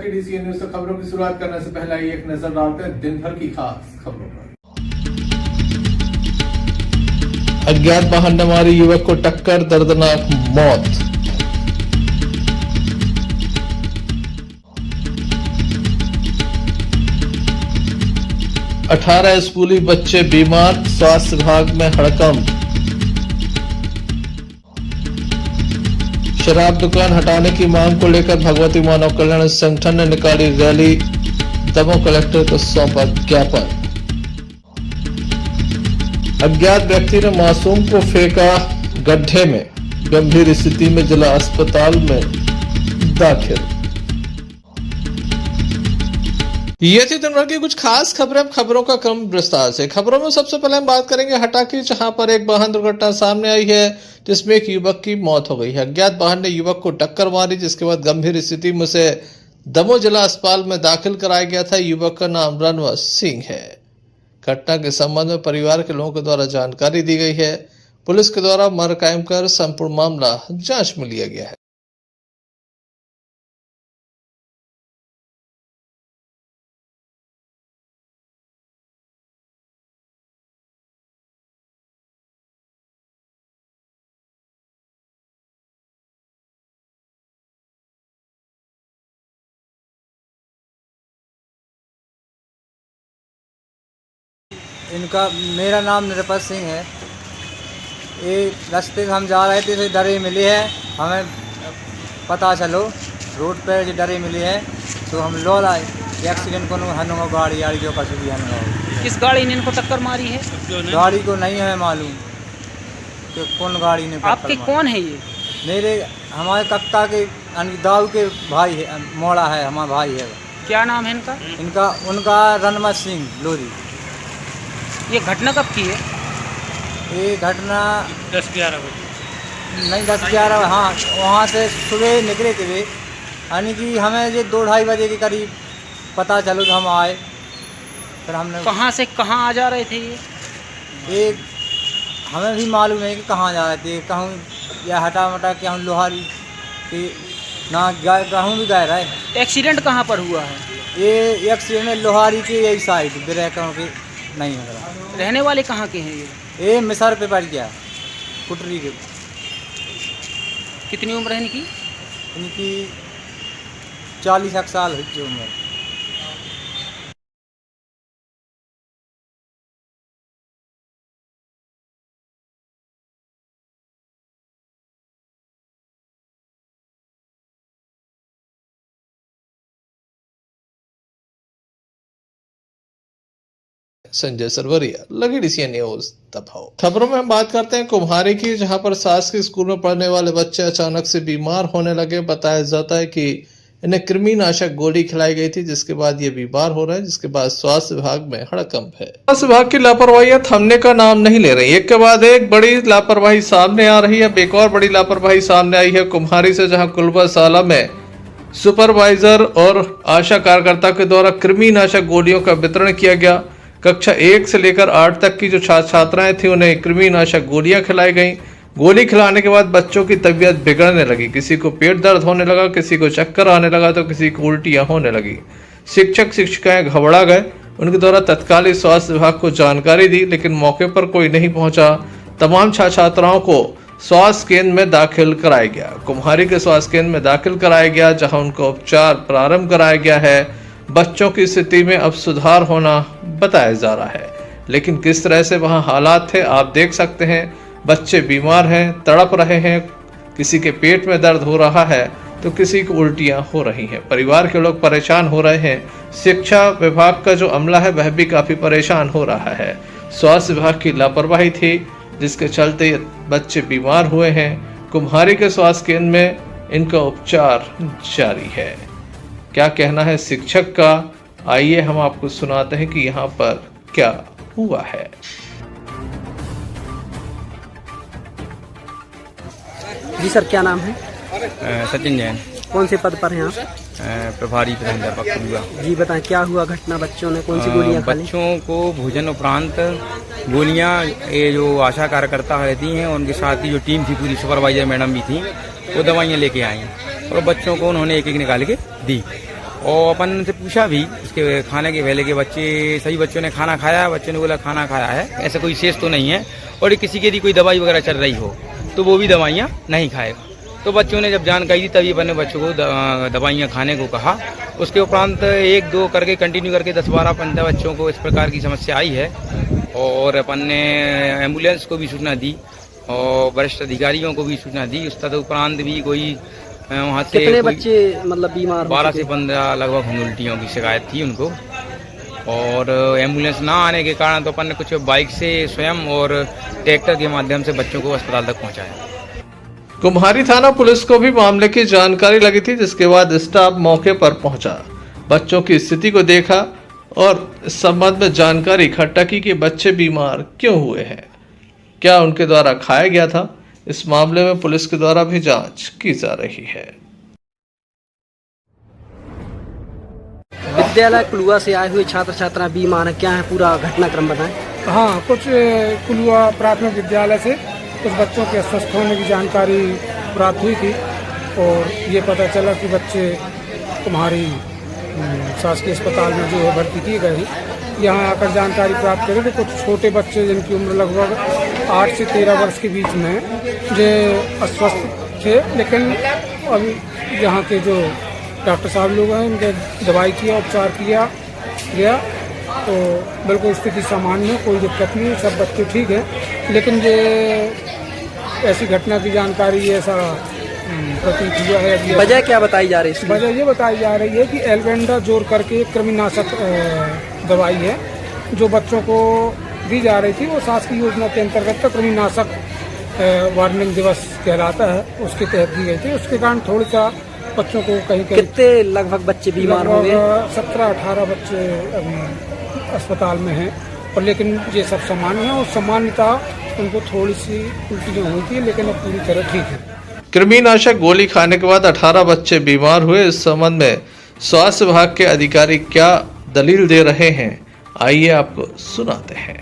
Lucky DCN news से खबरों की शुरुआत करने से पहले एक नजर डालते हैं दिन भर की खास खबरों पर। अज्ञात वाहन ने मारी युवक को टक्कर, दर्दनाक मौत। अठारह स्कूली बच्चे बीमार, स्वास्थ्य विभाग में हड़कंप। शराब दुकान हटाने की मांग को लेकर भगवती मानव कल्याण संगठन ने निकाली रैली, दमोह कलेक्टर को सौंपा ज्ञापन। अज्ञात व्यक्ति ने मासूम को फेंका गड्ढे में, गंभीर स्थिति में जिला अस्पताल में दाखिल। ये थी दिन भर की कुछ खास खबरें। अब खबरों का क्रम विस्तार से। खबरों में सबसे पहले हम बात करेंगे हटा की, जहां पर एक वाहन दुर्घटना सामने आई है जिसमें एक युवक की मौत हो गई है। अज्ञात वाहन ने युवक को टक्कर मारी, जिसके बाद गंभीर स्थिति में उसे दमोह जिला अस्पताल में दाखिल कराया गया था। युवक का नाम रणवत सिंह है। घटना के संबंध में परिवार के लोगों के द्वारा जानकारी दी गई है। पुलिस के द्वारा मर कायम कर संपूर्ण मामला जांच में लिया गया है। इनका मेरा नाम निरपत सिंह है। ये रास्ते से हम जा रहे थे तो डरे मिली है, हमें पता चलो रोड पर जो डरे मिली है तो हम लौट आए। एक्सीडेंट को हनुमा गाड़ी आड़ी जो कभी हनुमा। किस गाड़ी ने इनको टक्कर मारी है? गाड़ी को नहीं है मालूम कि कौन गाड़ी ने। आपके कौन है ये? मेरे हमारे कक्का के दाऊ के भाई है, मोड़ा है, हमारा भाई है। क्या नाम है इनका? उनका रणवत सिंह लोरी। ये घटना कब की है? ये घटना 10-11 बजे नहीं 10-11, हाँ वहाँ से सुबह निकले थे वे, यानी कि हमें ये 2-2:30 बजे के करीब पता चलो तो हम आए। फिर हमने कहाँ से कहाँ आ जा रहे थे ये हमें भी मालूम है कि कहाँ जा रहे थे। कहूँ या हटा मटा के हम लोहारी कि ना कहूँ भी गए रहे। एक्सीडेंट कहाँ पर हुआ है? ये एक्सीडेंट लोहारी के यही साइड ब्रेकों के नहीं हो रहा। रहने वाले कहाँ के हैं ये मिसर पे पड़ गया, कुटरी के। कितनी उम्र है इनकी? इनकी 40 साल है जो उम्र। Sanjay Sarwaria, lucky DCN news Damoh. खबरों में हम बात करते हैं कुम्हारी की, जहां पर सास के स्कूल में पढ़ने वाले बच्चे अचानक से बीमार होने लगे। बताया जाता है कि इन्हें कृमिनाशक गोली खिलाई गई थी, जिसके बाद ये बीमार हो रहे हैं, जिसके बाद स्वास्थ्य विभाग में हड़कंप है। स्वास्थ्य विभाग की लापरवाही थमने का नाम नहीं ले रही। एक के बाद एक बड़ी लापरवाही सामने आ रही है। एक और बड़ी लापरवाही सामने आई है कुम्हारी से, जहाँ कुलबशाला में सुपरवाइजर और आशा कार्यकर्ता के द्वारा कृमिनाशक गोलियों का वितरण किया गया। कक्षा 1 से लेकर 8 तक की जो छात्र छात्राएं थी उन्हें कृमिनाशक गोलियां खिलाई गईं। गोली खिलाने के बाद बच्चों की तबीयत बिगड़ने लगी। किसी को पेट दर्द होने लगा, किसी को चक्कर आने लगा, तो किसी को उल्टियां होने लगी। शिक्षक शिक्षिकाएं घबरा गए। उनके द्वारा तत्कालीन स्वास्थ्य विभाग को जानकारी दी, लेकिन मौके पर कोई नहीं पहुंचा। तमाम छात्र छात्राओं को स्वास्थ्य केंद्र में दाखिल कराया गया। कुम्हारी के स्वास्थ्य केंद्र में दाखिल कराया गया, जहाँ उनको उपचार प्रारंभ कराया गया है। बच्चों की स्थिति में अब सुधार होना बताया जा रहा है, लेकिन किस तरह से वहां हालात थे आप देख सकते हैं। बच्चे बीमार हैं, तड़प रहे हैं, किसी के पेट में दर्द हो रहा है तो किसी को उल्टियां हो रही हैं। परिवार के लोग परेशान हो रहे हैं। शिक्षा विभाग का जो अमला है वह भी काफी परेशान हो रहा है। स्वास्थ्य विभाग की लापरवाही थी, जिसके चलते बच्चे बीमार हुए हैं। कुम्हारी के स्वास्थ्य केंद्र में इनका उपचार जारी है। क्या कहना है शिक्षक का, आइए हम आपको सुनाते हैं कि यहाँ पर क्या हुआ है। जी सर, क्या नाम है? सचिन जैन। कौन से पद पर हैं आप? प्रभारी प्रधानाध्यापक हुआ। जी बताएं, क्या हुआ घटना? बच्चों ने कौन सी गोलियां खा ली? बच्चों को भोजन उपरांत गोलियां, ये जो आशा कार्यकर्ता रहती हैं उनके साथ की जो टीम थी पूरी, सुपरवाइजर मैडम भी थी, वो दवाइयां लेके आई और बच्चों को उन्होंने एक एक निकाल के दी। और अपन से पूछा भी उसके खाने के पहले के बच्चे सभी बच्चों ने खाना खाया, बच्चों ने बोला खाना खाया है, ऐसा कोई विशेष तो नहीं है। और किसी की यदि कोई दवाई वगैरह चल रही हो तो वो भी दवाइयाँ नहीं खाएगा। तो बच्चों ने जब जानकारी दी तभी अपने बच्चों को दवाइयाँ खाने को कहा। उसके उपरांत 1-2 करके कंटिन्यू करके 10-12-15 बच्चों को इस प्रकार की समस्या आई है। और अपन ने एम्बुलेंस को भी सूचना दी और वरिष्ठ अधिकारियों को भी सूचना दी। उस उपरांत भी कोई वहाँ से कितने बच्चे मतलब बीमार 12 से 15 लगभग होम उल्टियों की शिकायत थी उनको। और एम्बुलेंस ना आने के कारण तो अपन ने कुछ बाइक से स्वयं और ट्रैक्टर के माध्यम से बच्चों को अस्पताल तक पहुँचाया। कुम्हारी थाना पुलिस को भी मामले की जानकारी लगी थी, जिसके बाद स्टाफ मौके पर पहुंचा, बच्चों की स्थिति को देखा और इस संबंध में जानकारी इकट्ठा की कि बच्चे बीमार क्यों हुए हैं, क्या उनके द्वारा खाया गया था। इस मामले में पुलिस के द्वारा भी जांच की जा रही है। विद्यालय कुलुआ से आए हुए छात्र छात्रा बीमार है, क्या है पूरा घटनाक्रम बताएं। हाँ, कुछ कुलुआ प्राथमिक विद्यालय से कुछ बच्चों के अस्वस्थ होने की जानकारी प्राप्त हुई थी और ये पता चला कि बच्चे कुम्हारी शासकीय अस्पताल में जो है भर्ती किए गए हैं। यहाँ आकर जानकारी प्राप्त करें तो कुछ छोटे बच्चे जिनकी उम्र लगभग 8 से 13 वर्ष के बीच में जो अस्वस्थ थे, लेकिन अभी यहाँ के जो डॉक्टर साहब लोग हैं उनके दवाई किया, उपचार किया गया तो बिल्कुल स्थिति सामान्य, कोई दिक्कत नहीं है, सब बच्चे ठीक हैं। लेकिन ये ऐसी घटना की जानकारी ऐसा प्रतीत हुआ है। वजह क्या बताई जा रही है? वजह ये बताई जा रही है कि एल्बेंडाजोल करके एक कृमिनाशक दवाई है जो बच्चों को दी जा रही थी। वो शासकीय योजना के अंतर्गत कृमिनाशक वार्निंग दिवस कहलाता है, उसके तहत दी गई थी। उसके कारण थोड़ा सा बच्चों को कहीं कितने लगभग बच्चे बीमार हो गए? 17-18 बच्चे अभी अस्पताल में हैं और लेकिन ये सब सामान्य है और सामान्यता उनको थोड़ी सी उल्टियाँ हुई थी, लेकिन अब पूरी तरह ठीक है। कृमिनाशक गोली खाने के बाद 18 बच्चे बीमार हुए। इस संबंध में स्वास्थ्य विभाग के अधिकारी क्या दलील दे रहे हैं, आइए आपको सुनाते हैं।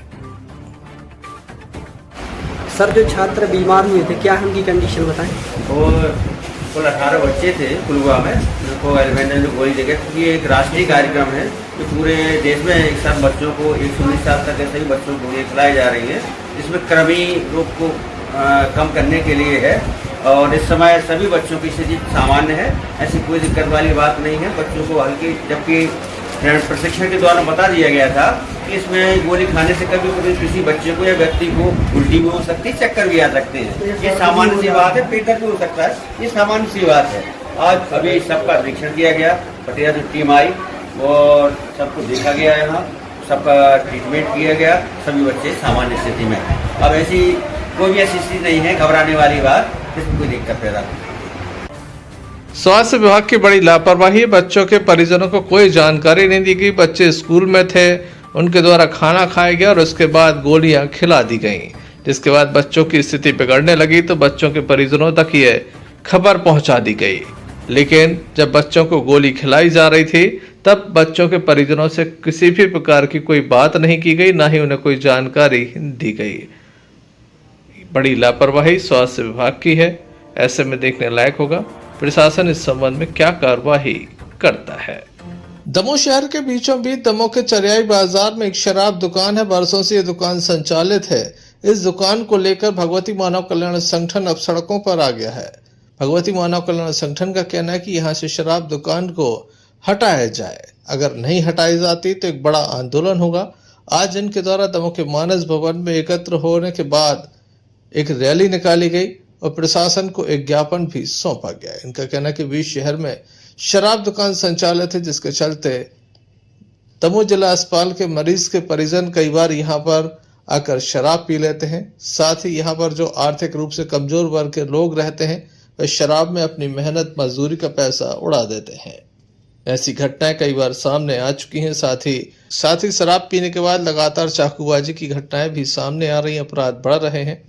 सर, जो छात्र बीमार हुए थे क्या है उनकी कंडीशन बताएं। और कुल 18 बच्चे थे कुलवा में, जिनको एल्बेंडाजोल गोली देकर, क्योंकि ये एक राष्ट्रीय कार्यक्रम है जो पूरे देश में एक साथ बच्चों को 119 साल तक ऐसे ही बच्चों को गोलियाँ खिलाई जा रही है। इसमें कृमि रोग को कम करने के लिए है और इस समय सभी बच्चों की स्थिति सामान्य है, ऐसी कोई दिक्कत वाली बात नहीं है। बच्चों को हल्की, जबकि प्रशिक्षण के द्वारा बता दिया गया था कि इसमें गोली खाने से कभी कभी किसी बच्चे को या व्यक्ति को उल्टी भी हो सकती है, चक्कर भी आ सकते हैं। ये सामान्य सी बात है, पेट दर्द भी हो सकता है, ये सामान्य सी बात है। आज अभी सबका परीक्षण किया गया, पटियाला जो टीम आई और सबको देखा गया, यहाँ सबका ट्रीटमेंट किया गया, सभी बच्चे सामान्य स्थिति में। अब ऐसी कोई भी ऐसी स्थिति नहीं है घबराने वाली बात, इसमें कोई दिक्कत पैदा नहीं। स्वास्थ्य विभाग की बड़ी लापरवाही, बच्चों के परिजनों को कोई जानकारी नहीं दी गई। बच्चे स्कूल में थे, उनके द्वारा खाना खाया गया और उसके बाद गोलियां खिला दी गईं, जिसके बाद बच्चों की स्थिति बिगड़ने लगी तो बच्चों के परिजनों तक ये खबर पहुंचा दी गई। लेकिन जब बच्चों को गोली खिलाई जा रही थी तब बच्चों के परिजनों से किसी भी प्रकार की कोई बात नहीं की गई, ना ही उन्हें कोई जानकारी दी गई। बड़ी लापरवाही स्वास्थ्य विभाग की है। ऐसे में देखने लायक होगा प्रशासन इस संबंध में क्या कार्रवाई करता है। दमोह शहर के बीचों बीच दमोह के चरियाई बाजार में एक शराब दुकान है। बरसों से ये दुकान संचालित है। इस दुकान को लेकर भगवती मानव कल्याण संगठन अब सड़कों पर आ गया है। भगवती मानव कल्याण संगठन का कहना है कि यहाँ से शराब दुकान को हटाया जाए, अगर नहीं हटाई जाती तो एक बड़ा आंदोलन होगा। आज इनके द्वारा दमोह के मानस भवन में एकत्र होने के बाद एक रैली निकाली गई और प्रशासन को एक ज्ञापन भी सौंपा गया। इनका कहना है कि बीच शहर में शराब दुकान संचालित है, जिसके चलते दमोह जिला अस्पताल के मरीज के परिजन कई बार यहाँ पर आकर शराब पी लेते हैं। साथ ही यहाँ पर जो आर्थिक रूप से कमजोर वर्ग के लोग रहते हैं वे शराब में अपनी मेहनत मजदूरी का पैसा उड़ा देते हैं। ऐसी घटनाएं कई बार सामने आ चुकी हैं। साथ ही शराब पीने के बाद लगातार चाकूबाजी की घटनाएं भी सामने आ रही हैं। अपराध बढ़ रहे हैं।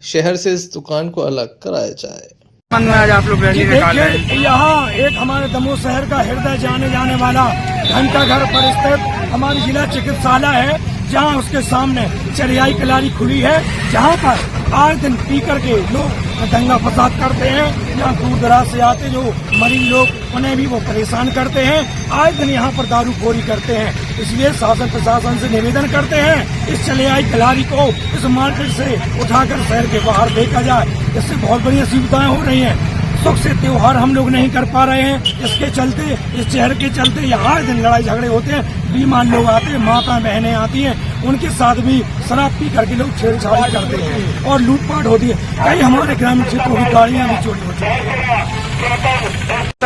शहर से इस दुकान को अलग कराया जाए। आज आप लोग रैली निकाले हैं। यहाँ एक हमारे दमोह शहर का हृदय जाने वाला घंटा घर पर स्थित हमारी जिला चिकित्सालय है। जहां उसके सामने चरियाई कलारी खुली है, जहां पर आए दिन पी करके लोग दंगा फसाद करते हैं। यहाँ दूर दराज से आते जो मरीज लोग उन्हें भी वो परेशान करते हैं। आए दिन यहाँ पर दारूखोरी करते हैं। इसलिए शासन प्रशासन से निवेदन करते हैं इस चरियाई कलारी को इस मार्केट से उठाकर शहर के बाहर फेंका जाए। इससे बहुत बड़ी असुविधाएं हो रही हैं। सुख से त्योहार हम लोग नहीं कर पा रहे हैं। इसके चलते, इस शहर के चलते यहाँ हर दिन लड़ाई झगड़े होते हैं। बीमार लोग आते हैं, माता बहनें आती हैं, उनके साथ भी शराब पी करके लोग छेड़छाड़ करते हैं और लूटपाट होती है। कई हमारे ग्रामीण क्षेत्रों की गाड़ियाँ भी चोरी हो चुकी हैं।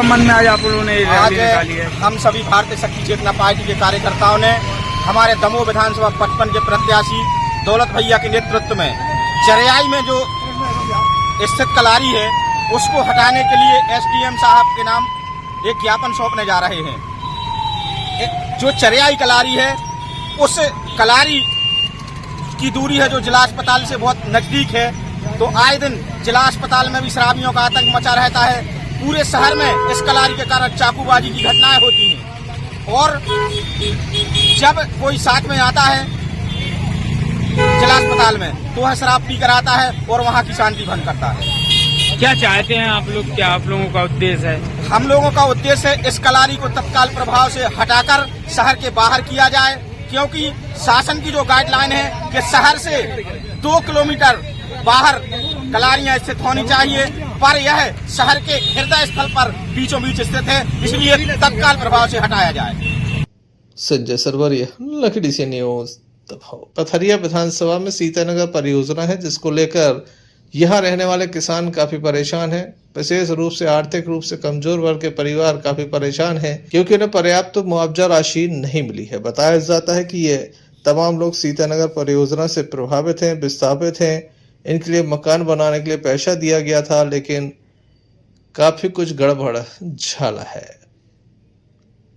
मन में आज आप लोगों ने आज हम सभी भारतीय शक्ति चेतना पार्टी के कार्यकर्ताओं ने हमारे दमोह विधानसभा 55 के प्रत्याशी दौलत भैया के नेतृत्व में चरियाई में जो स्थित कलारी है उसको हटाने के लिए एसडीएम साहब के नाम एक ज्ञापन सौंपने जा रहे हैं। जो चरियाई कलारी है उस कलारी की दूरी है जो जिला अस्पताल से बहुत नजदीक है, तो आए दिन जिला अस्पताल में भी शराबियों का आतंक मचा रहता है। पूरे शहर में इस कलारी के कारण चाकूबाजी की घटनाएं होती हैं और जब कोई साथ में आता है जिला अस्पताल में तो वह शराब पी कर आता है और वहाँ की शांति भंग करता है। क्या चाहते हैं आप लोग, क्या आप लोगों का उद्देश्य है? हम लोगों का उद्देश्य है इस कलारी को तत्काल प्रभाव से हटाकर शहर के बाहर किया जाए, क्योंकि शासन की जो गाइडलाइन है कि शहर से 2 किलोमीटर बाहर कलारियां स्थित होनी चाहिए, पर यह शहर के हृदय स्थल पर बीचों बीच स्थित है, इसलिए तत्काल प्रभाव से हटाया जाए। संजय सरवरिया, लकड़ी से न्यूज दबाव। पथरिया विधानसभा में सीतानगर परियोजना है जिसको लेकर यहाँ रहने वाले किसान काफी परेशान हैं। विशेष रूप से आर्थिक रूप से कमजोर वर्ग के परिवार काफी परेशान हैं क्योंकि उन्हें पर्याप्त मुआवजा राशि नहीं मिली है। बताया जाता है कि ये तमाम लोग सीतानगर परियोजना से प्रभावित हैं, विस्थापित हैं। इनके लिए मकान बनाने के लिए पैसा दिया गया था, लेकिन काफी कुछ गड़बड़ झाला है।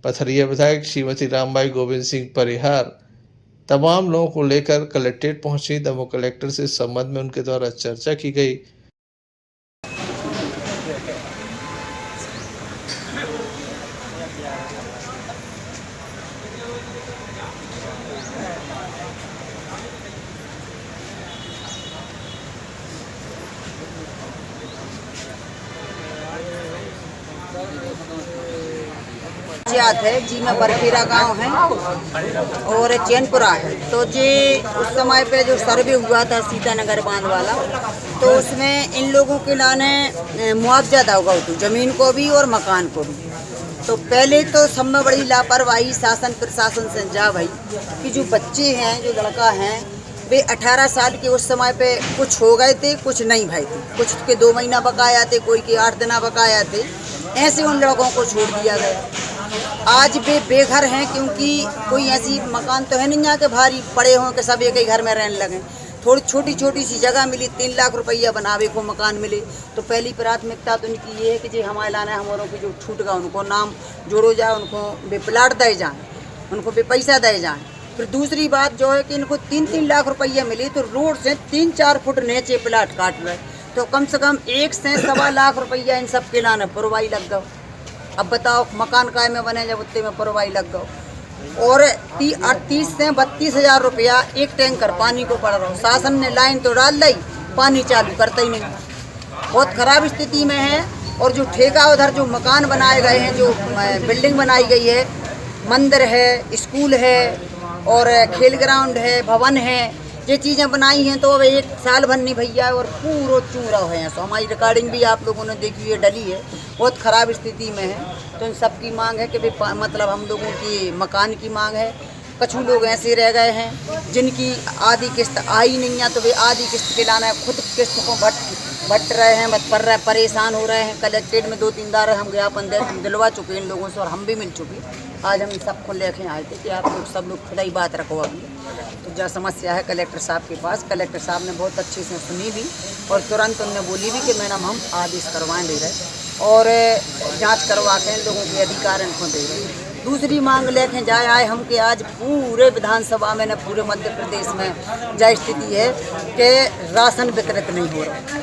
पथरिया विधायक श्रीमती रामबाई गोविंद सिंह परिहार तमाम लोगों को लेकर कलेक्ट्रेट पहुंची। दमोह कलेक्टर से इस संबंध में उनके द्वारा चर्चा की गई। है जी में बरखेरा गांव है और चैनपुरा है। तो जी उस समय पे जो सर्वे हुआ था सीतानगर बांध वाला, तो उसमें इन लोगों के लाने मुआवजा होगा तो जमीन को भी और मकान को भी। तो पहले तो सब में बड़ी लापरवाही शासन प्रशासन से जा भाई कि जो बच्चे हैं, जो लड़का हैं, वे 18 साल के उस समय पे कुछ हो गए थे, कुछ नहीं भाई थे, कुछ के 2 महीना बकाया थे, कोई के 8 दिन बकाया थे। ऐसे उन लड़कों को छोड़ दिया गया। आज वे बेघर हैं क्योंकि कोई ऐसी मकान तो है नहीं यहाँ के भारी पड़े हों कि सब एक ही घर में रहने लगे। थोड़ी छोटी छोटी सी जगह मिली, 3 लाख रुपया बनावे को मकान मिले, तो पहली प्राथमिकता तो उनकी ये है कि जी हमारे लाना हमारों की जो छूट गया उनको नाम जोड़ो जाए, उनको वे प्लाट दे जाएँ, उनको वे पैसा दे जाएँ। फिर दूसरी बात जो है कि इनको 3-3 लाख रुपया मिले तो रोड से 3-4 फुट नीचे प्लाट काट रहे, तो कम से कम 1 से 1.25 लाख रुपया इन सब के लाने परवाही लग गया। अब बताओ मकान काय में बने जब उत्ते में परवाही लग गया। और 30 से 32 हज़ार रुपया एक टैंकर पानी को पड़ रहा। शासन ने लाइन तो डाल दी, पानी चालू करता ही नहीं, बहुत खराब स्थिति में है। और जो ठेका उधर जो मकान बनाए गए हैं, जो बिल्डिंग बनाई गई है, मंदिर है, स्कूल है और खेल ग्राउंड है, भवन है, ये चीज़ें बनाई हैं तो अब 1 साल भर नहीं भैया और पूरा चूरा है। तो हमारी रिकॉर्डिंग भी आप लोगों ने देखी है, डली है, बहुत ख़राब स्थिति में है। तो इन सब की मांग है कि भाई मतलब हम लोगों की मकान की मांग है। कुछ लोग ऐसे रह गए हैं जिनकी आधी किस्त आई नहीं है, तो वे आधी किस्त के लाना है, खुद किस्त को भट रहे हैं, परेशान हो रहे हैं। कलेक्ट्रेट में 2-3 बार हम ज्ञापन दिलवा चुके हैं इन लोगों से और हम भी मिल चुके। आज हम सबको लेके आए थे कि आप लोग सब लोग खुद ही बात रखो। अभी तो जो समस्या है कलेक्टर साहब के पास, कलेक्टर साहब ने बहुत अच्छे से सुनी भी और तुरंत उन्होंने बोली भी कि मैडम हम आदेश करवाएं दे रहे और जांच करवा के इन लोगों के अधिकार इनको दे रहे। दूसरी मांग लेके जाए आए हम कि आज पूरे विधानसभा में न पूरे मध्य प्रदेश में जो स्थिति है कि राशन वितरित नहीं हो रहा,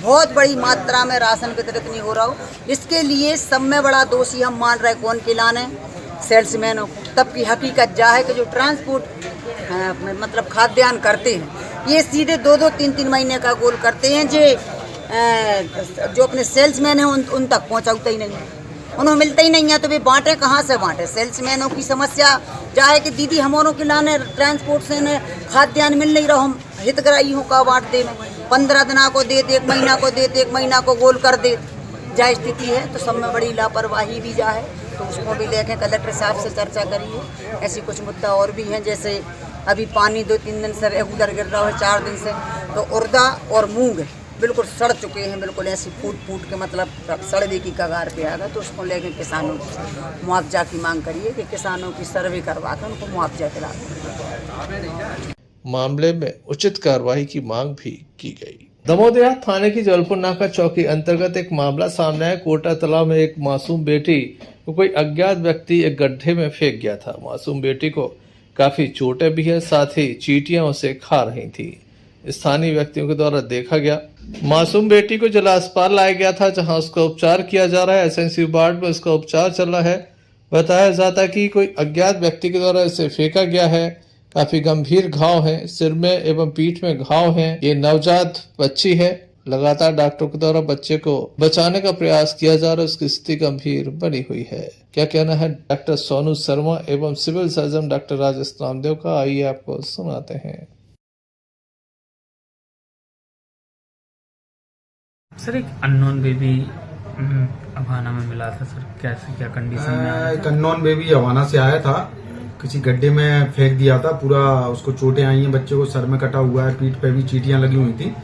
बहुत बड़ी मात्रा में राशन वितरित नहीं हो रहा हो। इसके लिए सब में बड़ा दोषी हम मान रहे कौन के लाने सेल्समैनों को। तब की हकीकत जा है कि जो ट्रांसपोर्ट मतलब खाद्यान्न करते हैं। ये सीधे 2-2, 3-3 महीने का गोल करते हैं। जो अपने सेल्समैन हैं उन तक पहुँचाता ही नहीं है, उन्हें मिलता ही नहीं है, तो वे बांटे कहाँ से बांटे। सेल्समैनों की समस्या क्या है कि दीदी हमों के लाने ट्रांसपोर्ट से न खाद्यान्न मिल नहीं रहा, हम हितग्राही हूँ का बांट दे में 15 दिना को देते, 1 महीना को देते, 1 महीना को गोल कर दे। जा स्थिति है तो सब में बड़ी लापरवाही भी जा है, तो उसको भी लेके कलेक्टर साहब से चर्चा करिए। ऐसी कुछ मुद्दा और भी हैं, जैसे अभी पानी 2-3 दिन से रेगुलर गिर रहा है, 4 दिन से, तो उर्दा और मूंग बिल्कुल सड़ चुके हैं, बिल्कुल ऐसी फूट के मतलब सड़ने की कगार पे आ गए। तो उसको लेकर किसानों को मुआवजा की मांग करिए कि किसानों की सर्वे करवा कर उनको मुआवजा दिला दें। मामले में उचित कार्रवाई की मांग भी की गई। दमोह थाने की जबलपुर नाका चौकी अंतर्गत एक मामला सामने आया। कोटा तालाब में एक मासूम बेटी को कोई अज्ञात व्यक्ति एक गड्ढे में फेंक गया था। मासूम बेटी को काफी चोटें भी है, साथ ही चींटियां उसे खा रही थी। स्थानीय व्यक्तियों के द्वारा देखा गया। मासूम बेटी को जिला अस्पताल लाया गया था, जहां उसका उपचार किया जा रहा है। एसएनसी वार्ड में उसका उपचार चल रहा है। बताया जाता है कि कोई अज्ञात व्यक्ति के द्वारा इसे फेंका गया है। काफी गंभीर घाव हैं, सिर में एवं पीठ में घाव हैं। ये नवजात बच्ची है। लगातार डॉक्टरों के द्वारा बच्चे को बचाने का प्रयास किया जा रहा है। उसकी स्थिति गंभीर बनी हुई है। क्या कहना है डॉक्टर सोनू शर्मा एवं civil surgeon doctor Rajesh Namdev का, आइए आपको सुनाते हैं। सर, एक अननोन बेबी हवाना में मिला था सर, कैसे क्या कंडीशन में आया? एक अननोन बेबी हवाना से आया था, किसी गड्ढे में फेंक दिया था। पूरा उसको चोटें आई हैं, बच्चे को सर में कटा हुआ है, पीठ पे भी चींटियां लगी हुई थी।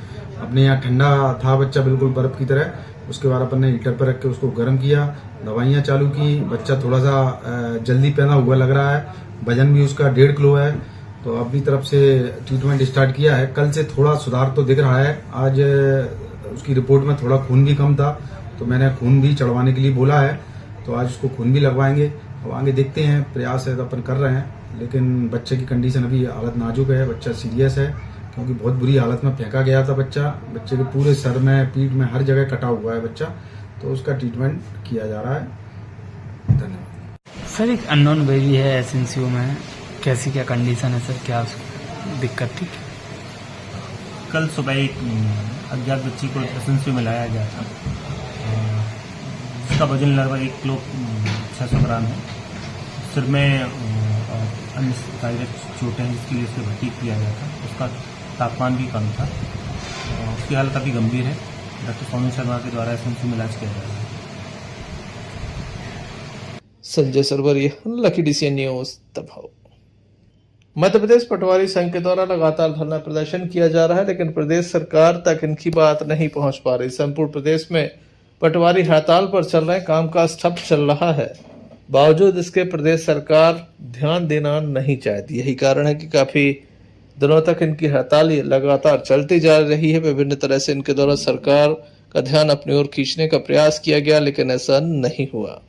अपने यहाँ ठंडा था बच्चा, बिल्कुल बर्फ की तरह। उसके बाद अपन ने हीटर पर रख के उसको गर्म किया, दवाइयाँ चालू की। बच्चा थोड़ा सा जल्दी पैदा हुआ लग रहा है, वजन भी उसका 1.5 किलो है। तो अपनी तरफ से ट्रीटमेंट स्टार्ट किया है। कल से थोड़ा सुधार तो दिख रहा है। आज उसकी रिपोर्ट में थोड़ा खून भी कम था, तो मैंने खून भी चढ़वाने के लिए बोला है। तो आज उसको खून भी लगवाएंगे। अब आगे देखते हैं, प्रयास है तो अपन कर रहे हैं। लेकिन बच्चे की कंडीशन अभी हालत नाजुक है, बच्चा सीरियस है, क्योंकि बहुत बुरी हालत में फेंका गया था बच्चा। बच्चे के पूरे सर में, पीठ में, हर जगह कटा हुआ है बच्चा। तो उसका ट्रीटमेंट किया जा रहा है। धन्यवाद। सर, एक अननोन बेबी है एसएनसीयू में, कैसी क्या कंडीशन है सर, क्या दिक्कत थी? कल सुबह एक अज्ञात बच्ची को एसएनसीयू में लाया गया था। उसका वजन लगभग 1 किलो 600 ग्राम है। सिर में अन्य शारीरिक चोटें हैं, जिसके लिए उसे भर्ती किया गया था। उसका तापमान भी कम था। उसकी हालत काफ़ी गंभीर है। डॉक्टर सोनू शर्मा के द्वारा एसएनसीयू में इलाज किया जा रहा है। Sanjay Sarwaria, lucky DCN news, Damoh. Madhya Pradesh पटवारी संघ के द्वारा लगातार धरना प्रदर्शन किया जा रहा है, लेकिन प्रदेश सरकार तक इनकी बात नहीं पहुंच पा रही। संपूर्ण प्रदेश में पटवारी हड़ताल पर चल रहे, कामकाज ठप चल रहा है। बावजूद इसके प्रदेश सरकार ध्यान देना नहीं चाहती। यही कारण है कि काफी दिनों तक इनकी हड़ताल लगातार चलती जा रही है। विभिन्न तरह से इनके द्वारा सरकार का ध्यान अपनी ओर खींचने का प्रयास किया गया, लेकिन ऐसा नहीं हुआ।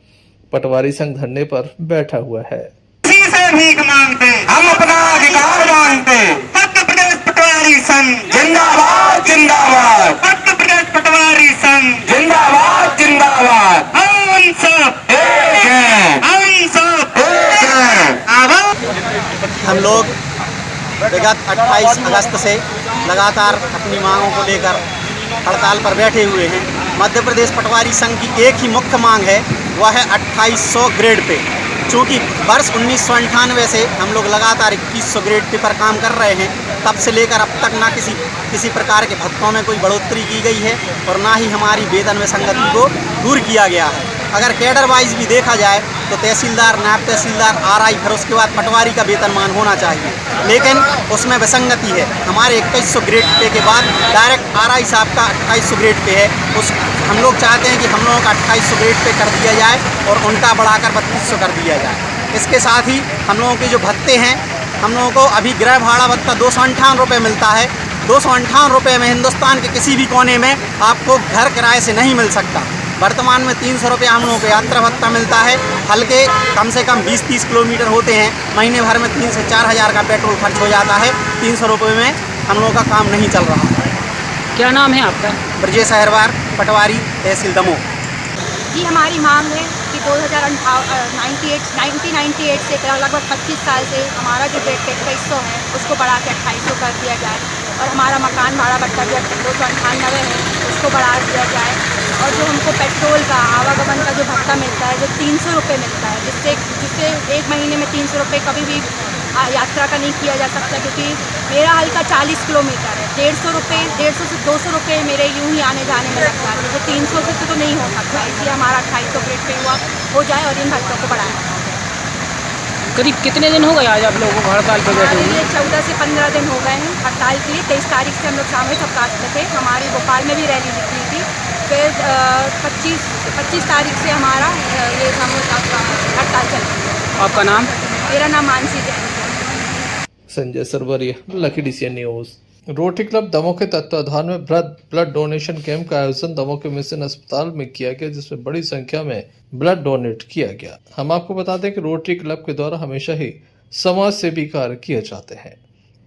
पटवारी संघ धरने पर बैठा हुआ है। से भीख मांगते, हम अपना अधिकार मांगते। मध्य प्रदेश पटवारी संघ जिंदाबाद जिंदाबाद। मध्य प्रदेश पटवारी संघ जिंदाबाद जिंदाबाद। हम सब एक हैं, हम सब एक हैं। हम लोग विगत 28 अगस्त से लगातार अपनी मांगों को लेकर हड़ताल पर बैठे हुए हैं। मध्य प्रदेश पटवारी संघ की एक ही मुख्य मांग है, वह है 2800 ग्रेड पे। चूँकि वर्ष 1998 से हम लोग लगातार 2100 ग्रेड पे पर काम कर रहे हैं, तब से लेकर अब तक ना किसी प्रकार के भत्तों में कोई बढ़ोतरी की गई है और ना ही हमारी वेतन में संगति को दूर किया गया है। अगर कैडर वाइज भी देखा जाए तो तहसीलदार, नायब तहसीलदार, RI, फिर उसके बाद पटवारी का वेतनमान होना चाहिए, लेकिन उसमें विसंगति है। हमारे 2100 ग्रेड पे के बाद डायरेक्ट RI साहब का 2800 ग्रेड पे है। हम लोग चाहते हैं कि हम लोगों का 2800 ग्रेड पे कर दिया जाए और उनका बढ़ाकर 3200 कर दिया जाए। इसके साथ ही हम लोगों के जो भत्ते हैं, हम लोगों को अभी गृह भाड़ा भत्ता 258 रुपये मिलता है। 258 रुपये में हिंदुस्तान के किसी भी कोने में आपको घर किराए से नहीं मिल सकता। वर्तमान में 300 रुपये हम लोगों को यात्रा भत्ता मिलता है। हल्के कम से कम 20-30 किलोमीटर होते हैं, महीने भर में 3 से 4 हज़ार का पेट्रोल खर्च हो जाता है। 300 रुपये में हम लोगों का काम नहीं चल रहा है। क्या नाम है आपका? ब्रजेश अहरवार, पटवारी, तहसील दमोह। जी, हमारी मांग है कि 1998 से लगभग 25 साल से हमारा जो रेट 2300 है उसको बढ़ा के 2800 कर दिया जाए, और हमारा मकान भाड़ा भत्ता जो 298 है उसको बढ़ा दिया जाए, और जो हमको पेट्रोल का आवागमन का जो भत्ता मिलता है जो 300 रुपये मिलता है, जिससे एक महीने में 300 रुपये कभी भी यात्रा का नहीं किया जा सकता, क्योंकि मेरा हल्का 40 किलोमीटर है। 150 से 200 रुपये मेरे यूं ही आने जाने में लग जाते हैं, तो 300 से तो नहीं हो सकता, इसलिए हमारा 2800 रेट पे हो जाए और इन भत्तों को बढ़ाया। करीब कितने दिन हो गए आज आप लोगों को हड़ताल पर बैठे हुए? 14 से 15 दिन हो गए हैं हड़ताल के लिए। 23 तारीख से हम लोग सामूहिक अवकाश में थे, हमारी भोपाल में भी रैली निकली थी। फिर 25 तारीख से हमारा ये सामूहिक हड़ताल चल रही है। आपका नाम? मेरा नाम मानसी जैन है। Sanjay Sarwaria, lucky DCN news. Rotary Club Damoh के तत्वाधान में ब्लड डोनेशन कैंप का आयोजन दमोह के मिशन अस्पताल में किया गया, जिसमें बड़ी संख्या में ब्लड डोनेट किया गया। हम आपको बता दें कि रोटरी क्लब के द्वारा हमेशा ही समाज सेवी कार्य किए जाते हैं।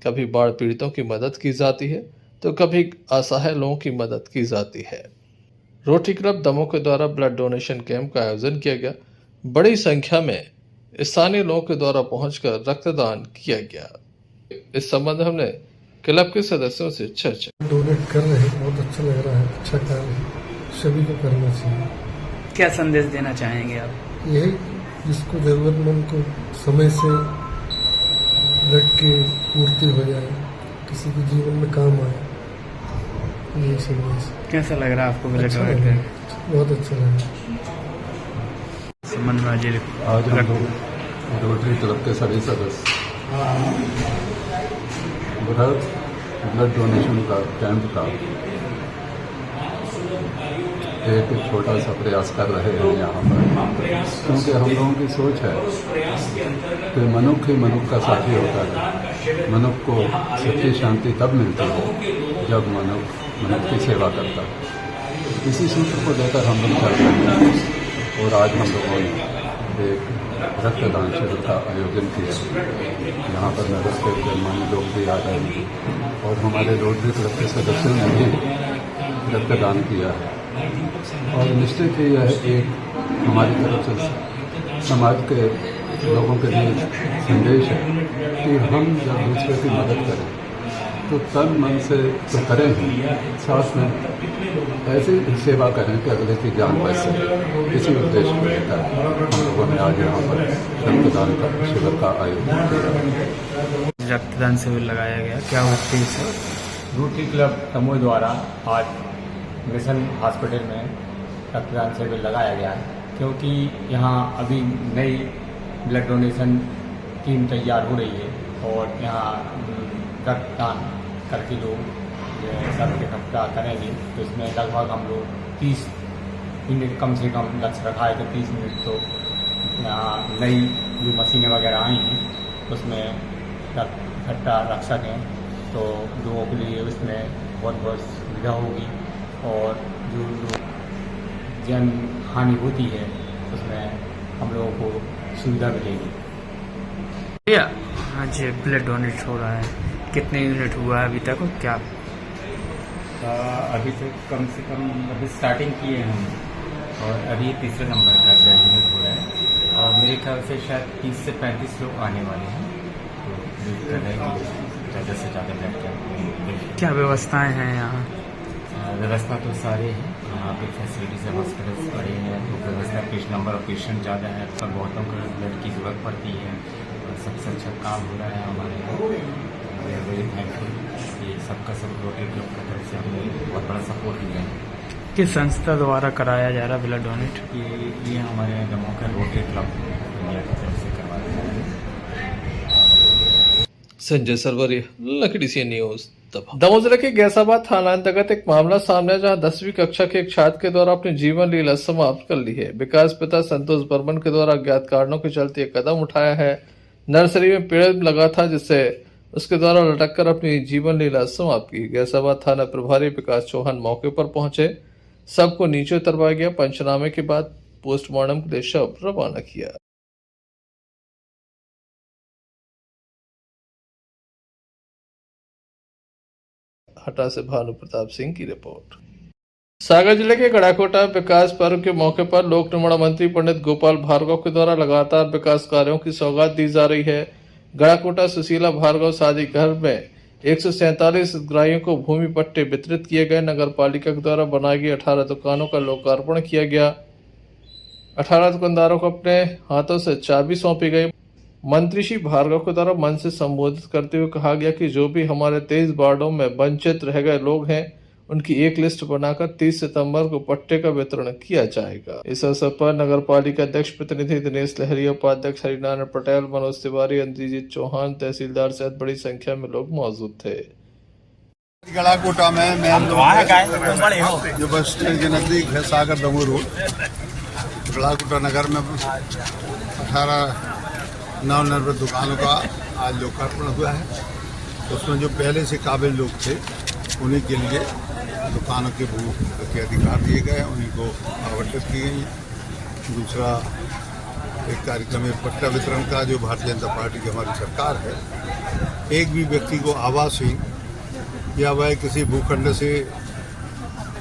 कभी बाढ़ पीड़ितों की मदद की जाती है तो कभी असहाय लोगों की मदद की जाती है। रोटरी क्लब दमोह के द्वारा ब्लड डोनेशन कैंप का आयोजन किया गया। बड़ी संख्या में स्थानीय लोगों के द्वारा पहुंचकर रक्तदान किया गया। इस संबंध में हमने क्लब के सदस्यों से चर्चा। डोनेट कर रहे हैं, बहुत अच्छा लग रहा है, अच्छा काम है, सभी को करना चाहिए। क्या संदेश देना चाहेंगे आप? यही जिसको जरूरतमंद को समय से ब्लड की पूर्ति हो जाए, किसी के जीवन में काम आए, यही संदेश। कैसा लग रहा है आपको ब्लड अच्छा डोनेट करके? बहुत अच्छा लगा। संबंध में आज हम लोग रोटरी क्लब के सभी सदस्य ब्लड डोनेशन का कैंप का एक छोटा सा प्रयास कर रहे हैं यहाँ पर, क्योंकि हम लोगों की सोच है कि मनुष्य ही मनुष्य का साथी होता है। मनुष्य को सच्ची शांति तब मिलती है जब मनुष्य की सेवा करता है। इसी सूत्र को लेकर हम लोग चल रहे हैं, और आज हम लोगों ने एक रक्तदान शिविर का आयोजन किया। यहाँ पर नगर के गणमान्य लोग भी आ रहे हैं, और हमारे रोटरी क्लब के सदस्यों ने भी रक्तदान किया है। और निश्चित ही यह एक हमारी तरफ से समाज के लोगों के लिए संदेश है कि हम जब दूसरे की मदद करें तो तन मन से तो करें ही, साथ में ऐसी सेवा करें कि अगले की जान बच सके। इसी उद्देश्य को लेकर हम लोगों ने आज यहाँ पर रक्तदान का शिविर का आयोजन किया। रक्तदान शिविर लगाया गया, क्या उद्देश्य है? रोटरी क्लब दमोह द्वारा आज मिशन हॉस्पिटल में रक्तदान शिविर लगाया गया है, क्योंकि यहाँ अभी नई ब्लड डोनेशन टीम तैयार हो रही है, और यहाँ रक्तदान करके लोग सब इकट्ठा करेंगे। तो इसमें लगभग हम लोग 30 मिनट कम से कम लक्ष्य रखा है, तो 30 मिनट तो यहाँ नई जो मशीनें वगैरह आई हैं उसमें इकट्ठा रख सकें, तो लोगों के लिए उसमें बहुत बहुत सुविधा होगी, और जो जन हानि होती है उसमें हम लोगों को सुविधा मिलेगी। भैया आज ब्लड डोनेट हो रहा है, कितने यूनिट हुआ है अभी तक और क्या? अभी तक कम से कम अभी स्टार्टिंग किए हैं हम, और अभी तीसरे नंबर का ब्लड यूनिट हो रहा है, और मेरे ख्याल से शायद 30 से 35 लोग आने वाले हैं, तो वेट कर रहे हैं ज़्यादा से ज़्यादा ब्लड कैंप। क्या व्यवस्थाएं हैं यहाँ? व्यवस्था तो सारे हैं, यहाँ पे फैसिलिटीज है, हॉस्पिटल्स बड़े हैं, तो व्यवस्था पेशेंट नंबर ऑफ पेशेंट ज़्यादा है, तो बहुतों को ब्लड की ज़रूरत पड़ती है, और सबसे अच्छा काम हो रहा है हमारे यहाँ। वी आर वेरी थैंकफुल कि सबका सब रोटरी क्लब की तरफ से हमें बहुत बड़ा सपोर्ट मिला है। किस संस्था द्वारा कराया जा रहा ब्लड डोनेट? ये हमारे दमोह का रोटरी क्लब इंडिया की तरफ से करवाया जा रहा है। Sanjay Sarwaria, lucky DCN news. Damoh जिले के गैसाबाद थाना अंतर्गत एक मामला सामने आया, जहां 10वीं कक्षा के एक छात्र के द्वारा अपनी जीवन लीला समाप्त कर ली है। विकास पिता संतोष बर्मन के द्वारा अज्ञात कारणों के चलते एक कदम उठाया है। नर्सरी में पेड़ लगा था, जिससे उसके द्वारा लटक कर अपनी जीवन लीला समाप्त की। गैसाबाद थाना प्रभारी विकास चौहान मौके पर पहुंचे, सबको नीचे उतरवाया गया। पंचनामे के बाद पोस्टमार्टम के लिए शव रवाना किया। हटा से भानु प्रताप सिंह की रिपोर्ट। सागर जिले के गड़ाकोटा विकास पर्व के मौके पर लोक निर्माण मंत्री पंडित गोपाल भार्गव के द्वारा लगातार विकास कार्यों की सौगात दी जा रही है। गड़ाकोटा सुशीला भार्गव शादी घर में 147 हितग्राहियों को भूमि पट्टे वितरित किए गए। नगर पालिका के द्वारा बनाई गई 18 दुकानों का लोकार्पण किया गया। 18 दुकानदारों को अपने हाथों से चाबी सौंपी गई। मंत्री श्री भार्गव के द्वारा मंच से संबोधित करते हुए कहा गया कि जो भी हमारे 23 वार्डों में वंचित रह गए लोग हैं, उनकी एक लिस्ट बनाकर 30 सितंबर को पट्टे का वितरण किया जाएगा। इस अवसर पर नगर पालिका अध्यक्ष प्रतिनिधि दिनेश लहरिया, उपाध्यक्ष हरिनारायण पटेल, मनोज तिवारी, इंद्रजीत चौहान, तहसीलदार सहित बड़ी संख्या में लोग मौजूद थे। गड़ाकोटा में जो बस स्टैंड के नजदीक है सागर दमोह रोड, गड़ाकोटा नगर में 18 नवनिर्मित दुकानों का आज लोकार्पण हुआ है। उसमें जो पहले से काबिल लोग थे उन्हीं के लिए दुकानों के भू के अधिकार दिए गए, उन्हीं को आवंटित की गई। दूसरा एक कार्यक्रम है पट्टा वितरण का, जो भारतीय जनता पार्टी की हमारी सरकार है, एक भी व्यक्ति को आवासहीन या वह किसी भूखंड से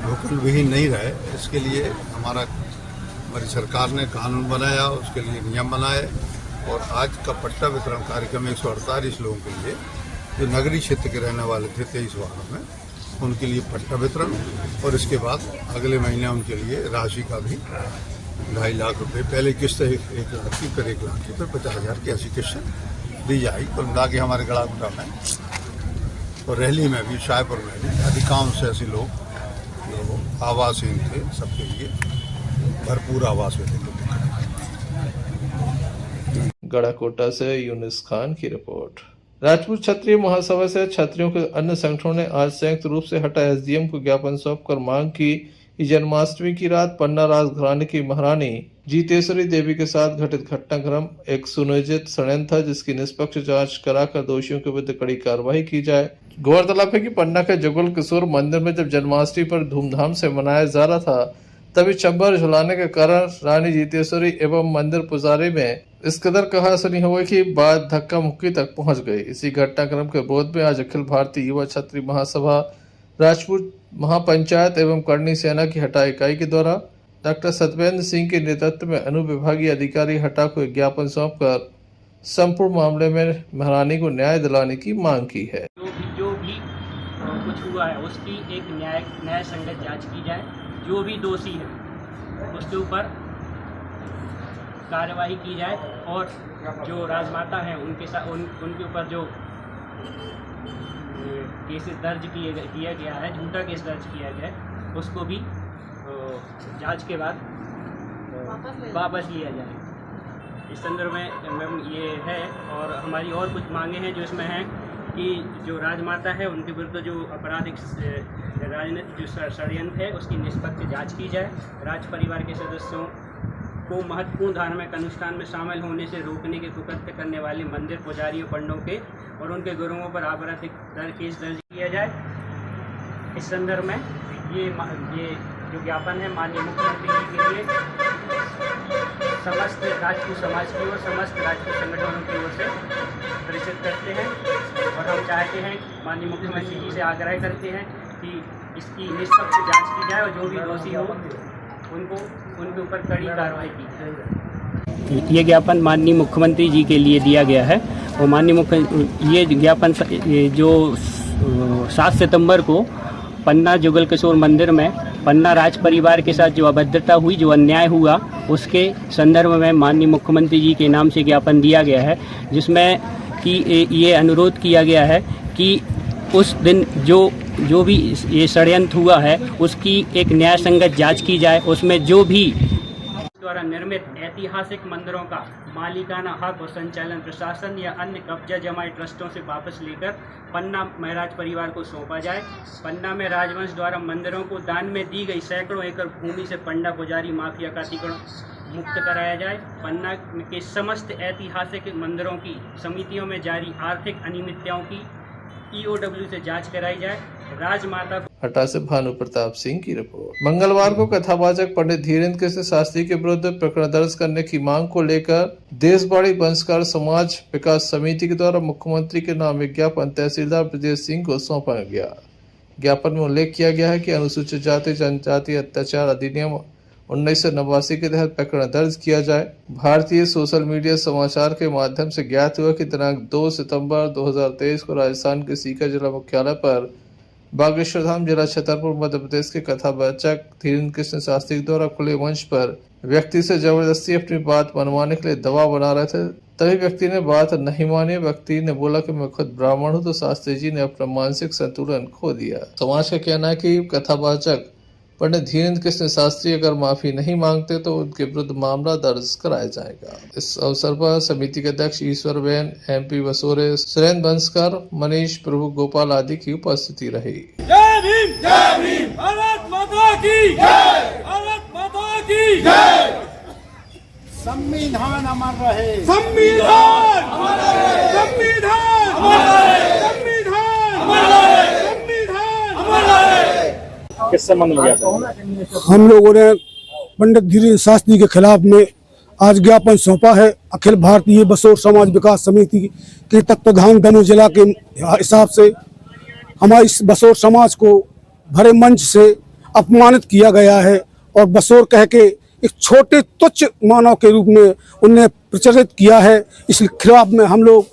भूखंड विहीन नहीं रहे, इसके लिए हमारी सरकार ने कानून बनाया, उसके लिए नियम बनाए और आज का पट्टा वितरण कार्यक्रम 148 लोगों के लिए जो नगरीय क्षेत्र के रहने वाले थे 23 वार्डों में, उनके लिए पट्टा वितरण और इसके बाद अगले महीने उनके लिए राशि का भी 2.5 लाख रुपए, पहले किस्त 1 लाख की, फिर 1 लाख की, फिर 50,000 की ऐसी किस्त दी जाएगी। कुल मिला के हमारे गड़ाकोटा में और रैली में भी, शाहपुर में भी अधिकांश ऐसे लोग जो आवासहीन थे, सबके लिए भरपूर आवास मिलेंगे। गड़ाकोटा से यूनिस खान की रिपोर्ट। राजपूत क्षत्रिय महासभा से क्षत्रियों के अन्य संगठनों ने आज संयुक्त रूप से हटा एसडीएम को ज्ञापन सौंपकर मांग की कि जन्माष्टमी की रात पन्ना राजघराने की महारानी जीतेश्वरी देवी के साथ घटित घटनाक्रम एक सुनियोजित षड्यंत्र था, जिसकी निष्पक्ष जांच कराकर दोषियों के विरुद्ध कड़ी कार्रवाई की जाए। गौरतलब है कि पन्ना के जुगल किशोर मंदिर में जब जन्माष्टमी पर धूमधाम से मनाया जा रहा था, तभी चंबर झुलाने के कारण रानी जीतेश्वरी एवं मंदिर पुजारी में इस कदर कहासुनी हो गई कि बात धक्का मुक्की तक पहुंच गई। इसी घटनाक्रम के बोध में आज अखिल भारतीय युवा क्षत्रिय महासभा, राजपूत महापंचायत एवं करणी सेना की हटा इकाई के द्वारा डॉक्टर सतवेंद्र सिंह के नेतृत्व में अनुविभागीय अधिकारी हटा को एक ज्ञापन सौंपकर संपूर्ण मामले में महारानी को न्याय दिलाने की मांग की है। जो भी कुछ हुआ है उसकी एक न्याय संगत जांच की जाए। जो भी दोषी है उसके ऊपर कार्रवाई की जाए और जो राजमाता हैं उनके साथ उनके ऊपर जो केसेस दर्ज किया गया है, झूठा केस दर्ज किया गया है, उसको भी जांच के बाद वापस लिया जाए। इस संदर्भ में मैम ये है और हमारी और कुछ मांगे हैं जो इसमें हैं कि जो राजमाता है उनके विरुद्ध जो आपराधिक राजनीतिक जो षड्यंत्र है उसकी निष्पक्ष जांच की जाए। राज परिवार के सदस्यों को महत्वपूर्ण धार्मिक अनुष्ठान में शामिल होने से रोकने के कुकृत्य करने वाले मंदिर पुजारियों, पंडों के और उनके गुरुओं पर आपराधिक केस दर्ज किया जाए। इस संदर्भ में ये जो ज्ञापन है माननीय मुख्यमंत्री जी के लिए समस्त राजपूत समाज की ओर, समस्त राजपूत संगठनों की ओर से प्रेषित करते हैं और हम चाहते हैं, माननीय मुख्यमंत्री जी से आग्रह करते हैं कि इसकी निष्पक्ष जांच की जाए और जो भी दोषी हो उनके ऊपर कड़ी कार्रवाई की जाए। ये ज्ञापन माननीय मुख्यमंत्री जी के लिए दिया गया है और माननीय ये ज्ञापन जो 7 सितंबर को पन्ना जुगल किशोर मंदिर में पन्ना राज परिवार के साथ जो अभद्रता हुई, जो अन्याय हुआ, उसके संदर्भ में माननीय मुख्यमंत्री जी के नाम से ज्ञापन दिया गया है, जिसमें कि ये अनुरोध किया गया है कि उस दिन जो भी ये षड्यंत्र हुआ है उसकी एक न्याय संगत जांच की जाए। उसमें जो भी द्वारा निर्मित ऐतिहासिक मंदिरों का मालिकाना हक और संचालन प्रशासन या अन्य कब्जा जमाई ट्रस्टों से वापस लेकर पन्ना महाराज परिवार को सौंपा जाए। पन्ना में राजवंश द्वारा मंदिरों को दान में दी गई सैकड़ों एकड़ भूमि से पंडा पुजारी माफिया का अतिक्रमण मुक्त कराया जाए। पन्ना के समस्त ऐतिहासिक मंदिरों की समितियों में जारी आर्थिक अनियमितताओं की EOW से जांच कराई जाए। राजमाता हटा से भानु प्रताप सिंह की रिपोर्ट। मंगलवार को कथावाचक पंडित धीरेन्द्र कृष्ण शास्त्री के विरुद्ध प्रकरण दर्ज करने की मांग को लेकर देशवाड़ी वंशकार समाज विकास समिति के द्वारा मुख्यमंत्री के नाम विज्ञापन तहसीलदार ब्रजेश सिंह को सौंपा गया। ज्ञापन में उल्लेख किया गया है कि अनुसूचित जाति जनजाति अत्याचार अधिनियम 1989 के तहत प्रकरण दर्ज किया जाए। भारतीय सोशल मीडिया समाचार के माध्यम से ज्ञात हुआ कि दिनांक 2 सितंबर 2023 को राजस्थान के सीकर जिला मुख्यालय पर बागेश्वर धाम जिला छतरपुर मध्य प्रदेश के कथावाचक धीरेन्द्र कृष्ण शास्त्री द्वारा खुले मंच पर व्यक्ति से जबरदस्ती अपनी बात मनवाने के लिए दबाव बना रहे थे। तभी व्यक्ति ने बात नहीं मानी। व्यक्ति ने बोला कि मैं खुद ब्राह्मण हूं, तो शास्त्री जी ने अपना मानसिक संतुलन खो दिया। समाज का कहना है कि कथावाचक पंडित धीरेन्द्र कृष्ण शास्त्री अगर माफी नहीं मांगते तो उनके विरुद्ध मामला दर्ज कराया जाएगा। इस अवसर पर समिति के अध्यक्ष ईश्वर बेन, MP बसोरे, सुरेंद्र बंसकर, मनीष प्रभु गोपाल आदि की उपस्थिति रही। जय भीम, जय भीम, भारत माता की जय, भारत माता की जय। संविधान अमर रहे, संविधान अमर रहे, संविधान अमर रहे, संविधान अमर रहे, संविधान अमर रहे। किस संबंध में ज्ञापन? हम लोगों ने पंडित धीरेन्द्र शास्त्री के खिलाफ में आज ज्ञापन सौंपा है। अखिल भारतीय बसोर समाज विकास समिति के तत्वाधान दमोह जिला के हिसाब से हमारे इस बसोर समाज को भरे मंच से अपमानित किया गया है और बसोर कह के एक छोटे तुच्छ मानव के रूप में उन्हें प्रचलित किया है। इस खिलाफ में हम लोग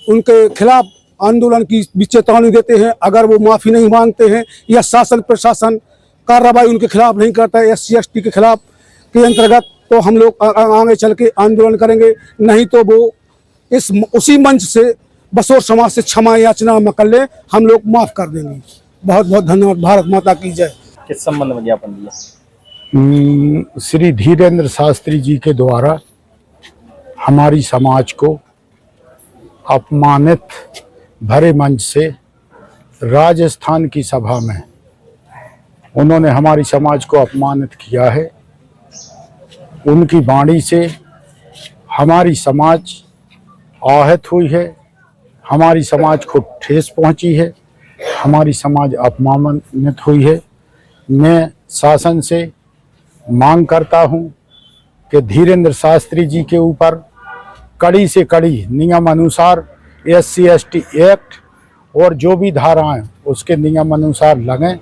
उनके खिलाफ आंदोलन की भी चेतावनी देते हैं। अगर वो माफ़ी नहीं मांगते हैं या शासन प्रशासन कार्रवाई उनके खिलाफ नहीं करता है SC ST के खिलाफ के अंतर्गत, तो हम लोग आगे चल के आंदोलन करेंगे। नहीं तो वो उसी मंच से बसोर समाज से क्षमा याचना में कर ले, हम लोग माफ़ कर देंगे। बहुत बहुत धन्यवाद। भारत माता की जय। किस संबंध में ज्ञापन दिया? श्री धीरेन्द्र शास्त्री जी के द्वारा हमारी समाज को अपमानित भरे मंच से राजस्थान की सभा में उन्होंने हमारी समाज को अपमानित किया है। उनकी वाणी से हमारी समाज आहत हुई है, हमारी समाज को ठेस पहुंची है, हमारी समाज अपमानित हुई है। मैं शासन से मांग करता हूं कि धीरेन्द्र शास्त्री जी के ऊपर कड़ी से कड़ी नियम अनुसार SC ST एक्ट और जो भी धाराएं उसके नियम अनुसार लगें,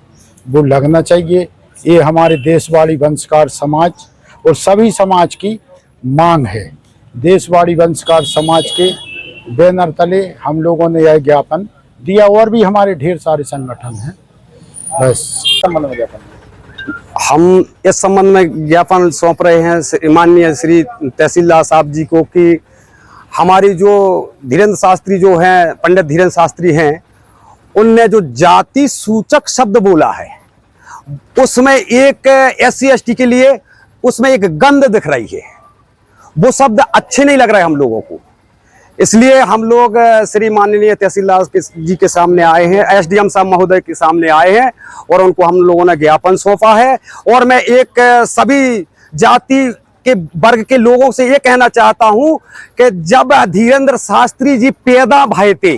वो लगना चाहिए। ये हमारे देशवाड़ी वंशकार समाज और सभी समाज की मांग है। देशवाड़ी वंशकार समाज के बैनर तले हम लोगों ने यह ज्ञापन दिया और भी हमारे ढेर सारे संगठन हैं। बस हम इस संबंध में ज्ञापन सौंप रहे हैं माननीय श्री तहसीलदार साहब जी को कि हमारी जो धीरेन्द्र शास्त्री जो हैं, पंडित धीरेन्द्र शास्त्री हैं, उनने जो जाति सूचक शब्द बोला है उसमें एक SC ST के लिए उसमें एक गंध दिख रही है। वो शब्द अच्छे नहीं लग रहे हम लोगों को। इसलिए हम लोग श्री माननीय तहसीलदार जी के सामने आए हैं, SDM साहब महोदय के सामने आए हैं और उनको हम लोगों ने ज्ञापन सौंपा है। और मैं एक सभी जाति के वर्ग के लोगों से ये कहना चाहता हूं कि जब धीरेन्द्र शास्त्री जी पैदा भये थे,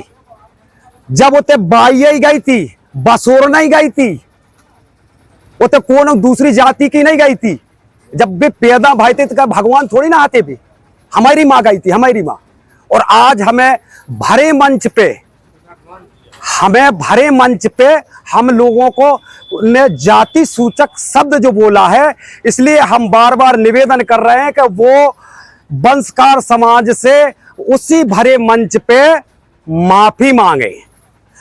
जब उते बाई गई थी, बसोर नहीं गई थी, उते कौन दूसरी जाति की नहीं गई थी। जब वे पैदा भये थे तो भगवान थोड़ी ना आते भी, हमारी माँ गई थी, हमारी माँ। और आज हमें भरे मंच पे हम लोगों को ने जाति सूचक शब्द जो बोला है, इसलिए हम बार बार निवेदन कर रहे हैं कि वो वंशकार समाज से उसी भरे मंच पे माफी मांगे,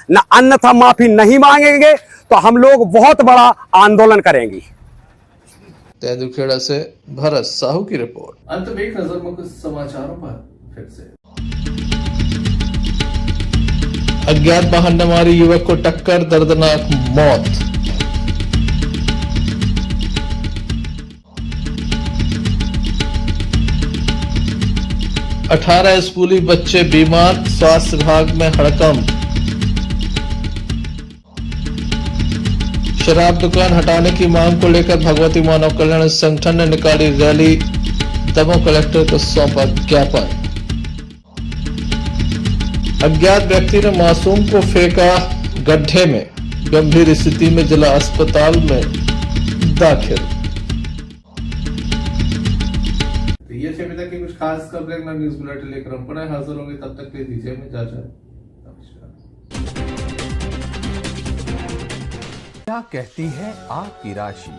न अन्यथा माफी नहीं मांगेंगे तो हम लोग बहुत बड़ा आंदोलन करेंगे। तेंदुखेड़ा से भरत साहू की रिपोर्ट। अंत में एक नजर मुख्य समाचारों पर फिर से। अज्ञात वाहन ने मारी युवक को टक्कर, दर्दनाक मौत। अठारह स्कूली बच्चे बीमार, स्वास्थ्य विभाग में हड़कंप। शराब दुकान हटाने की मांग को लेकर भगवती मानव कल्याण संगठन ने निकाली रैली, दमोह कलेक्टर को सौंपा ज्ञापन। अज्ञात व्यक्ति ने मासूम को फेंका गड्ढे में, गंभीर स्थिति में जिला अस्पताल में दाखिल। तो ये थे अभी तक की कुछ खास खबरें न्यूज बुलेटिन लेकर हम पुनः हाजिर होंगे। तब तक के लिए दीजिए इजाजत। क्या कहती है आपकी राशि?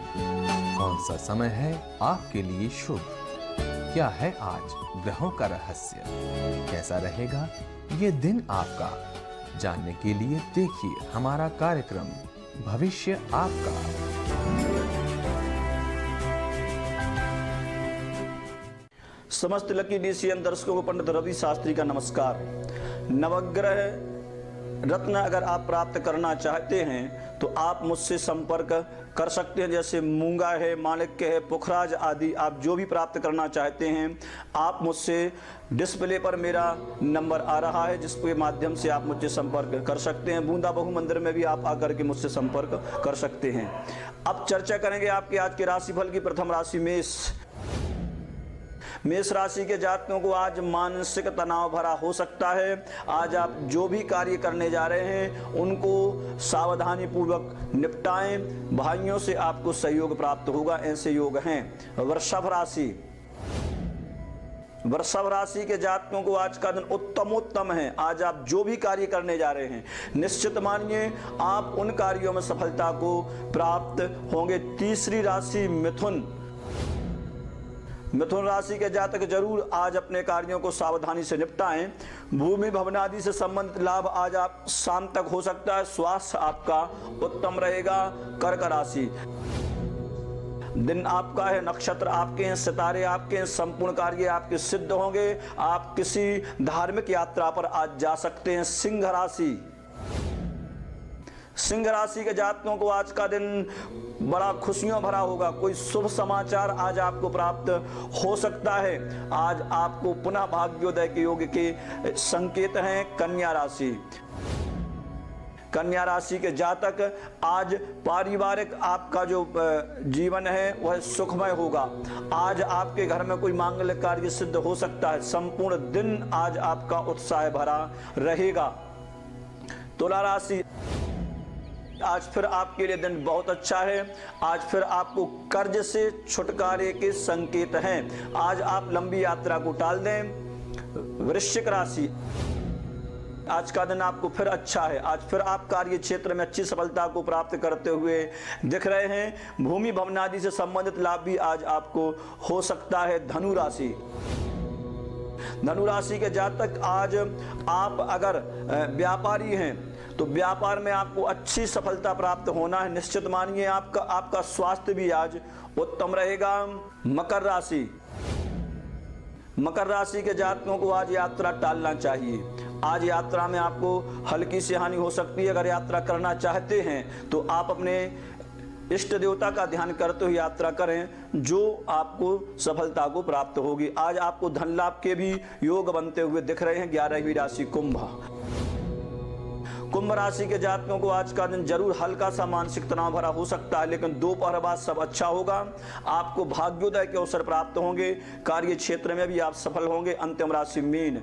कौन सा समय है आपके लिए शुभ? क्या है आज ग्रहों का रहस्य? कैसा रहेगा ये दिन आपका? जानने के लिए देखिए हमारा कार्यक्रम भविष्य आपका। समस्त लकी डीसीएन दर्शकों को पंडित रवि शास्त्री का नमस्कार। नवग्रह रत्न अगर आप प्राप्त करना चाहते हैं तो आप मुझसे संपर्क कर सकते हैं। जैसे मूंगा है, माणिक्य है, पुखराज आदि आप जो भी प्राप्त करना चाहते हैं आप मुझसे डिस्प्ले पर मेरा नंबर आ रहा है जिसके माध्यम से आप मुझसे संपर्क कर सकते हैं। बूंदा बहु मंदिर में भी आप आकर के मुझसे संपर्क कर सकते हैं। अब चर्चा करेंगे आपके आज के राशिफल की। प्रथम राशि मेष राशि के जातकों को आज मानसिक तनाव भरा हो सकता है। आज आप जो भी कार्य करने जा रहे हैं उनको सावधानी पूर्वक निपटाएं। भाइयों से आपको सहयोग प्राप्त होगा, ऐसे योग हैं। वृषभ राशि के जातकों को आज का दिन उत्तमोत्तम है। आज आप जो भी कार्य करने जा रहे हैं निश्चित मानिए आप उन कार्यों में सफलता को प्राप्त होंगे। तीसरी राशि मिथुन राशि के जातक जरूर आज अपने कार्यों को सावधानी से निपटाएं। भूमि भवन आदि से संबंधित लाभ आज आप शाम तक हो सकता है। स्वास्थ्य आपका उत्तम रहेगा। कर्क राशि दिन आपका है, नक्षत्र आपके हैं, सितारे आपके हैं, संपूर्ण कार्य आपके सिद्ध होंगे। आप किसी धार्मिक यात्रा पर आज जा सकते हैं। सिंह राशि के जातकों को आज का दिन बड़ा खुशियों भरा होगा। कोई शुभ समाचार आज आपको प्राप्त हो सकता है। आज आपको पुनः भाग्योदय के योग के संकेत हैं। कन्या राशि के जातक आज पारिवारिक आपका जो जीवन है वह सुखमय होगा। आज आपके घर में कोई मांगलिक कार्य सिद्ध हो सकता है। संपूर्ण दिन आज आपका उत्साह भरा रहेगा। तुला राशि आज फिर आपके लिए दिन बहुत अच्छा है। आज फिर आपको कर्ज से छुटकारे के संकेत हैं। आज आप लंबी यात्रा को टाल दें। वृश्चिक राशि आज का दिन आपको फिर अच्छा है। आज फिर आप कार्य क्षेत्र में अच्छी सफलता को प्राप्त करते हुए दिख रहे हैं। भूमि भवन आदि से संबंधित लाभ भी आज आपको हो सकता है। धनु राशि के जातक आज आप अगर व्यापारी हैं तो व्यापार में आपको अच्छी सफलता प्राप्त होना है। निश्चित मानिए आपका स्वास्थ्य भी आज उत्तम रहेगा। मकर राशि के जातकों को आज यात्रा टालना चाहिए। आज यात्रा में आपको हल्की सी हानि हो सकती है। अगर यात्रा करना चाहते हैं तो आप अपने इष्ट देवता का ध्यान करते हुए यात्रा करें जो आपको सफलता को प्राप्त होगी। आज आपको धन लाभ के भी योग बनते हुए दिख रहे हैं। 11वीं राशि कुंभ राशि के जातकों को आज का दिन जरूर हल्का सा मानसिक तनाव भरा हो सकता है, लेकिन दोपहर बाद सब अच्छा होगा। आपको भाग्योदय के अवसर प्राप्त होंगे। कार्य क्षेत्र में भी आप सफल होंगे। अंतिम राशि मीन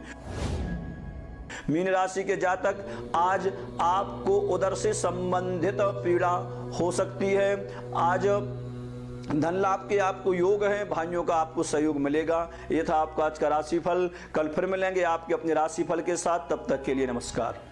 राशि के जातक आज आपको उदर से संबंधित पीड़ा हो सकती है। आज धन लाभ के आपको योग हैं। भाइयों का आपको सहयोग मिलेगा। ये था आपका आज का राशिफल। कल फिर मिलेंगे आपके अपने राशिफल के साथ। तब तक के लिए नमस्कार।